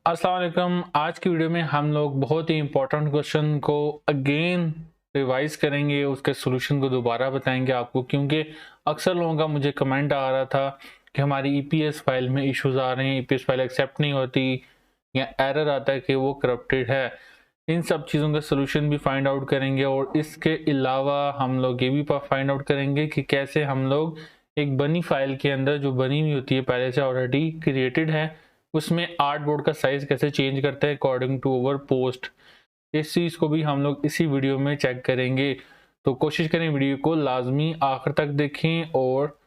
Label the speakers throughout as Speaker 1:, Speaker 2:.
Speaker 1: अस्सलाम वालेकुम। आज की वीडियो में हम लोग बहुत ही इम्पोर्टेंट क्वेश्चन को अगेन रिवाइज करेंगे, उसके सॉल्यूशन को दोबारा बताएंगे आपको, क्योंकि अक्सर लोगों का मुझे कमेंट आ रहा था कि हमारी ईपीएस फाइल में इश्यूज आ रहे हैं, ईपीएस फाइल एक्सेप्ट नहीं होती या एरर आता है कि वो करप्टेड है। इन सब चीज़ों का सॉल्यूशन भी फाइंड आउट करेंगे और इसके अलावा हम लोग ये भी फाइंड आउट करेंगे कि कैसे हम लोग एक बनी फाइल के अंदर जो बनी हुई होती है, पहले से ऑलरेडी क्रिएटेड है, उसमें आर्ट बोर्ड का साइज कैसे चेंज करते हैं अकॉर्डिंग टू अवर पोस्ट। इस चीज़ को भी हम लोग इसी वीडियो में चेक करेंगे। तो कोशिश करें वीडियो को लाजमी आखिर तक देखें और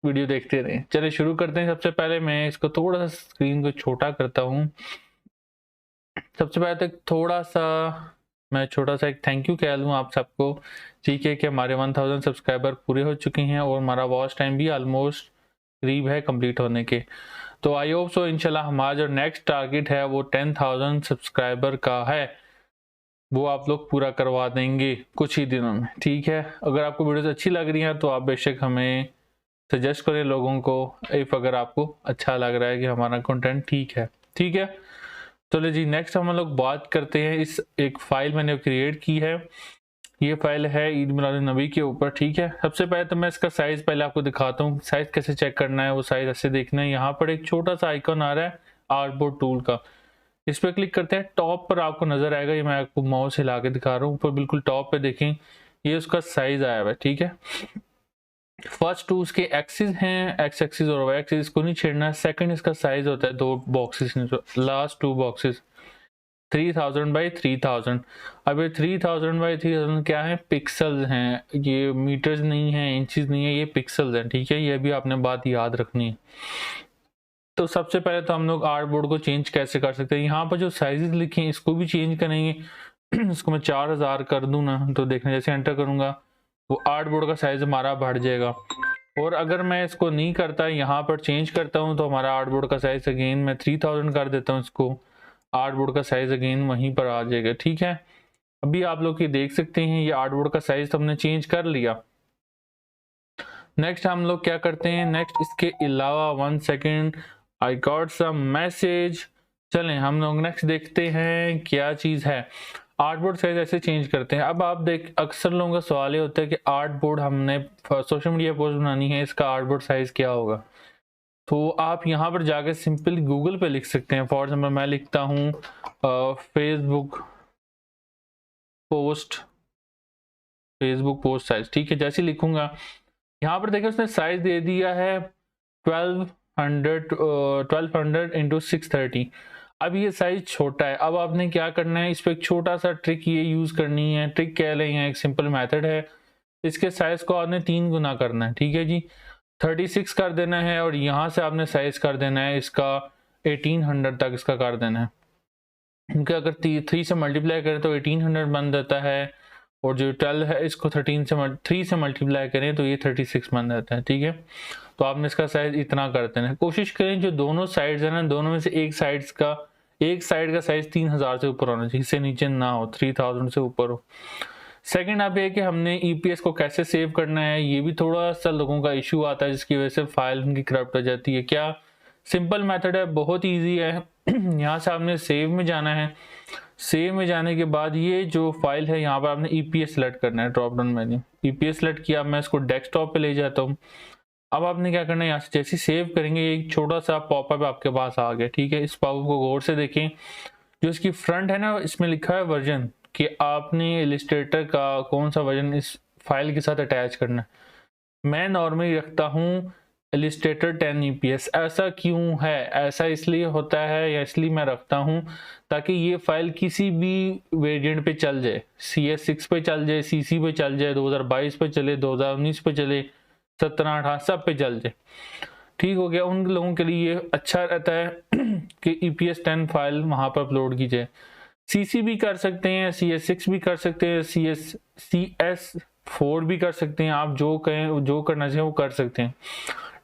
Speaker 1: वीडियो देखते रहें। चलिए शुरू करते हैं। सबसे पहले मैं इसको थोड़ा सा स्क्रीन को छोटा करता हूँ। सबसे पहले तक थोड़ा सा मैं छोटा सा एक थैंक यू कह लूँ आप सबको, ठीक है, कि हमारे 1000 सब्सक्राइबर पूरे हो चुके हैं और हमारा वॉच टाइम भी ऑलमोस्ट करीब है कंप्लीट होने के। तो आई होप सो इंशाल्लाह हमारा जो नेक्स्ट टारगेट है वो 10,000 सब्सक्राइबर का है, वो आप लोग पूरा करवा देंगे कुछ ही दिनों में, ठीक है। अगर आपको वीडियोस अच्छी लग रही हैं तो आप बेशक हमें सजेस्ट करें लोगों को, इफ अगर आपको अच्छा लग रहा है कि हमारा कंटेंट ठीक है, ठीक है। चलिए जी, नेक्स्ट हम लोग बात करते हैं। इस एक फाइल मैंने क्रिएट की है, ये फाइल है ईद मिलाद नबी के ऊपर, ठीक है। सबसे पहले तो मैं इसका साइज पहले आपको दिखाता हूँ, साइज कैसे चेक करना है। वो साइज ऐसे देखना है, यहाँ पर एक छोटा सा आइकन आ रहा है आर्टबोर्ड टूल का, इस पर क्लिक करते हैं। टॉप पर आपको नजर आएगा, ये मैं आपको माउस हिला के दिखा रहा हूँ, ऊपर बिल्कुल टॉप पे देखें, ये उसका साइज आया हुआ है, ठीक है। फर्स्ट टू उसके एक्सिस हैं, एक्स एक्सिस और वाई एक्सिस, इसको नहीं छेड़ना है। सेकंड इसका साइज होता है दो boxes, last two boxes 3000 by 3000। अब ये 3000 बाई 3000 क्या है? पिक्सल्स हैं, ये मीटर्स नहीं है, इंचेस नहीं है, ये पिक्सल्स हैं, ठीक है। ये भी आपने बात याद रखनी है। तो सबसे पहले तो हम लोग आर्ट बोर्ड को चेंज कैसे कर सकते हैं, यहाँ पर जो साइजेस लिखे हैं इसको भी चेंज करेंगे। इसको मैं 4000 कर दूं ना, तो देखना जैसे एंटर करूंगा वो आर्ट बोर्ड का साइज हमारा बढ़ जाएगा। और अगर मैं इसको नहीं करता, यहाँ पर चेंज करता हूँ, तो हमारा आर्ट बोर्ड का साइज अगेन मैं 3000 कर देता हूँ, इसको आर्ट बोर्ड का साइज अगेन वहीं पर आ जाएगा, ठीक है। अभी आप लोग ये देख सकते हैं, ये आर्ट बोर्ड का साइज तो हमने चेंज कर लिया। नेक्स्ट हम लोग क्या करते हैं, नेक्स्ट इसके अलावा 1 second, I got some message. चलें हम लोग नेक्स्ट देखते हैं क्या चीज़ है। आर्ट बोर्ड साइज ऐसे चेंज करते हैं। अब आप देख, अक्सर लोगों का सवाल ये होता है कि आर्ट बोर्ड हमने सोशल मीडिया पोस्ट बनानी है, इसका आर्ट बोर्ड साइज क्या होगा। तो आप यहाँ पर जाकर सिंपली गूगल पे लिख सकते हैं। फॉर एग्जाम्पल मैं लिखता हूँ फेसबुक पोस्ट साइज, ठीक है। जैसे लिखूंगा यहाँ पर देखिए उसने साइज दे दिया है 1200 इंटू 630। अब ये साइज छोटा है। अब आपने क्या करना है, इस पर एक छोटा सा ट्रिक ये यूज करनी है। ट्रिक कह लें, एक सिंपल मेथड है। इसके साइज को आपने 3 गुना करना है, ठीक है जी। 36 कर देना है और यहाँ से आपने साइज कर देना है इसका 1800 तक इसका कर देना है, क्योंकि अगर 3 से मल्टीप्लाई करें तो 1800 बन जाता है, और जो 12 है इसको 3 से मल्टीप्लाई करें तो ये 36 बन जाता है, ठीक है। तो आपने इसका साइज इतना कर देना है। कोशिश करें जो दोनों साइड्स है ना, दोनों में से एक साइड का साइज 3000 से ऊपर होना चाहिए, इससे नीचे ना हो, 3000 से ऊपर हो। सेकंड अब ये कि हमने ईपीएस को कैसे सेव करना है, ये भी थोड़ा सा लोगों का इश्यू आता है, जिसकी वजह से फाइल उनकी करप्ट हो जाती है। क्या सिंपल मेथड है, बहुत इजी है। यहाँ से आपने सेव में जाना है। सेव में जाने के बाद ये जो फाइल है, यहाँ पर आपने ईपीएस सेलेक्ट करना है, drop down menu EPS select किया। मैं इसको डेस्कटॉप पे ले जाता हूँ। अब आपने क्या करना है, यहाँ से जैसे सेव करेंगे एक छोटा सा पॉपअप आपके पास आ गया, ठीक है। इस पॉपअप को गौर से देखें, जो इसकी फ्रंट है ना, इसमें लिखा है वर्जन, कि आपने इलिस्ट्रेटर का कौन सा वर्जन इस फाइल के साथ अटैच करना है। मैं नॉर्मली रखता हूँ इलिस्ट्रेटर 10 ईपीएस। ऐसा क्यों है? ऐसा इसलिए होता है, या इसलिए मैं रखता हूँ ताकि ये फाइल किसी भी वेरिएंट पे चल जाए, CS6 पे चल जाए, CC पे चल जाए, 2022 पे चले, 2019 पे चले, 17, 18 सब पे चल जाए, ठीक हो गया। उन लोगों के लिए ये अच्छा रहता है कि EPS 10 फाइल वहां पर अपलोड की जाए। CC भी कर सकते हैं, CS6 भी कर सकते हैं, CS4 भी कर सकते हैं। आप जो कहें, जो करना चाहिए वो कर सकते हैं।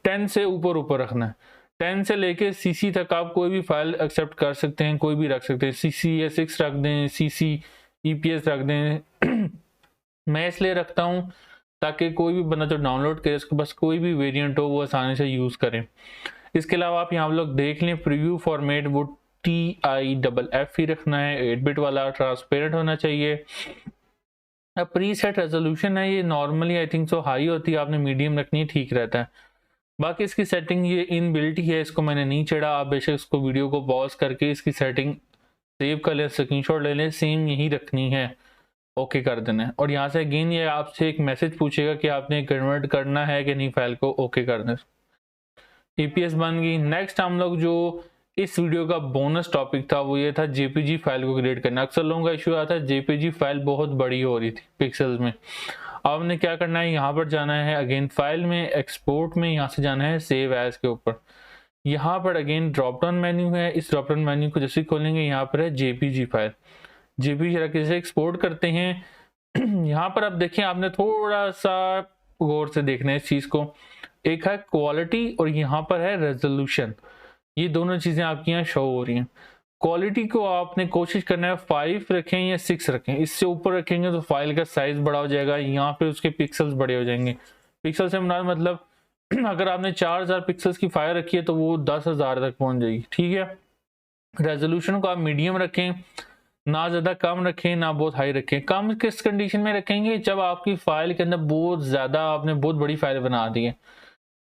Speaker 1: 10 से ऊपर ऊपर रखना है। 10 से लेके CC तक आप कोई भी फाइल एक्सेप्ट कर सकते हैं, कोई भी रख सकते हैं। CS6 रख दें, CC EPS रख दें। मैं इसलिए रखता हूँ ताकि कोई भी बंदा जो डाउनलोड करे उसके पास कोई भी वेरिएंट हो वो आसानी से यूज़ करें। इसके अलावा आप यहाँ लोग देख लें, प्रीव्यू फॉर्मेट वो TIFF ही रखना है, 8 बिट वाला, ट्रांसपेरेंट होना चाहिए। अब प्रीसेट रेजोल्यूशन है, ये normally I think so high होती है, आपने मीडियम रखनी है, ठीक रहता है। बाकी इसकी सेटिंग ये इनबिल्ट ही है, इसको मैंने नहीं चढ़ा, आप बेशक इसको वीडियो को पॉज करके इसकी सेटिंग सेव कर लें, स्क्रीनशॉट ले लें, सेम यही रखनी है, ओके कर देना है। और यहाँ से अगेन ये आपसे एक मैसेज पूछेगा कि आपने कन्वर्ट करना है कि नहीं फाइल को, ओके कर दें। EPS बन गई। नेक्स्ट हम लोग जो इस वीडियो का बोनस टॉपिक था वो ये था JPG फाइल को क्रिएट करना। अक्सर लोगों का इशू आता है JPG फाइल बहुत बड़ी हो रही थी पिक्सल्स में। आपने क्या करना है, यहाँ पर जाना है अगेन फाइल में, एक्सपोर्ट में, यहाँ से जाना है सेव एज के ऊपर। यहाँ पर अगेन ड्रॉप डाउन मेन्यू है, इस ड्रॉप डाउन मेन्यू को जैसे खोलेंगे यहाँ पर है JPG फाइल। JPG कैसे एक्सपोर्ट करते हैं यहाँ पर आप देखें, आपने थोड़ा सा गौर से देखना है इस चीज को। एक है क्वालिटी और यहाँ पर है रेजोल्यूशन, ये दोनों चीजें आपकी यहाँ शो हो रही हैं। क्वालिटी को आपने कोशिश करना है 5 रखें या 6 रखें, इससे ऊपर रखेंगे तो फाइल का साइज बड़ा हो जाएगा, यहाँ पे उसके पिक्सल्स बड़े हो जाएंगे। पिक्सल से मतलब अगर आपने 4000 पिक्सल्स की फाइल रखी है तो वो 10,000 तक पहुंच जाएगी, ठीक है। रेजोल्यूशन को आप मीडियम रखें, ना ज्यादा कम रखें ना बहुत हाई रखें। कम किस कंडीशन में रखेंगे, जब आपकी फाइल के अंदर बहुत ज्यादा आपने बहुत बड़ी फाइल बना दी है,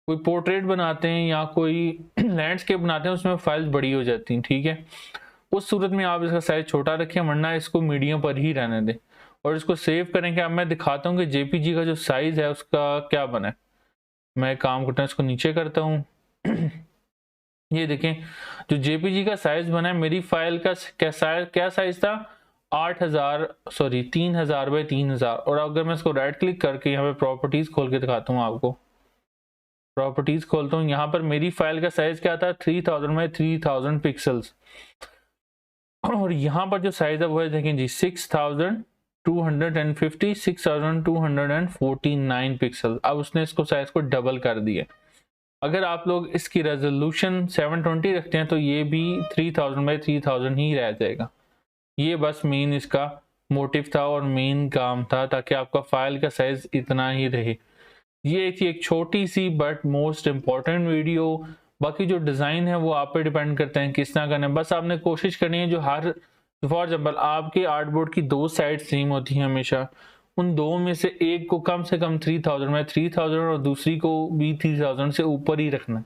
Speaker 1: कोई पोर्ट्रेट बनाते हैं या कोई लैंडस्केप बनाते हैं, उसमें फाइल्स बड़ी हो जाती हैं, ठीक है। उस सूरत में आप इसका साइज छोटा रखें, वरना इसको मीडियम पर ही रहने दें और इसको सेव करेंगे। अब मैं दिखाता हूँ कि JPG का जो साइज है उसका क्या बना है। मैं काम करता हूँ, इसको नीचे करता हूँ ये देखें जो JPG का साइज बना है, मेरी फाइल का क्या साइज था 3000 बाई 3000। और अगर मैं इसको राइट क्लिक करके यहाँ पे प्रॉपर्टीज खोल के दिखाता हूँ आपको, प्रॉपर्टीज खोलता हूँ, यहाँ पर मेरी फाइल का साइज क्या था 3000 बाई 3000 पिक्सल्स। और यहाँ पर जो साइज है वो है देखें जी 6249 पिक्सल। अब उसने इसको साइज को डबल कर दिया। अगर आप लोग इसकी रेजोल्यूशन 720 रखते हैं तो ये भी 3000 बाई 3000 ही रह जाएगा। ये बस मेन इसका मोटिव था और मेन काम था, ताकि आपका फाइल का साइज इतना ही रहे। ये थी एक छोटी सी बट मोस्ट इम्पॉर्टेंट वीडियो। बाकी जो डिज़ाइन है वो आप पे डिपेंड करते हैं किस तरह करना है। बस आपने कोशिश करनी है जो हर फॉर एग्जाम्पल आपके आर्टबोर्ड की 2 साइड सेम होती हैं हमेशा, उन 2 में से एक को कम से कम 3000 में 3000 और दूसरी को भी 3000 से ऊपर ही रखना,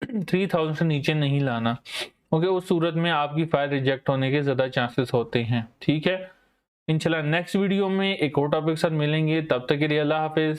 Speaker 1: 3000 से नीचे नहीं लाना, क्योंकि उस सूरत में आपकी फाइल रिजेक्ट होने के ज़्यादा चांसेस होते हैं, ठीक है। इंशाल्लाह नेक्स्ट वीडियो में एक और टॉपिक के साथ मिलेंगे, तब तक के लिए अल्लाह हाफिज।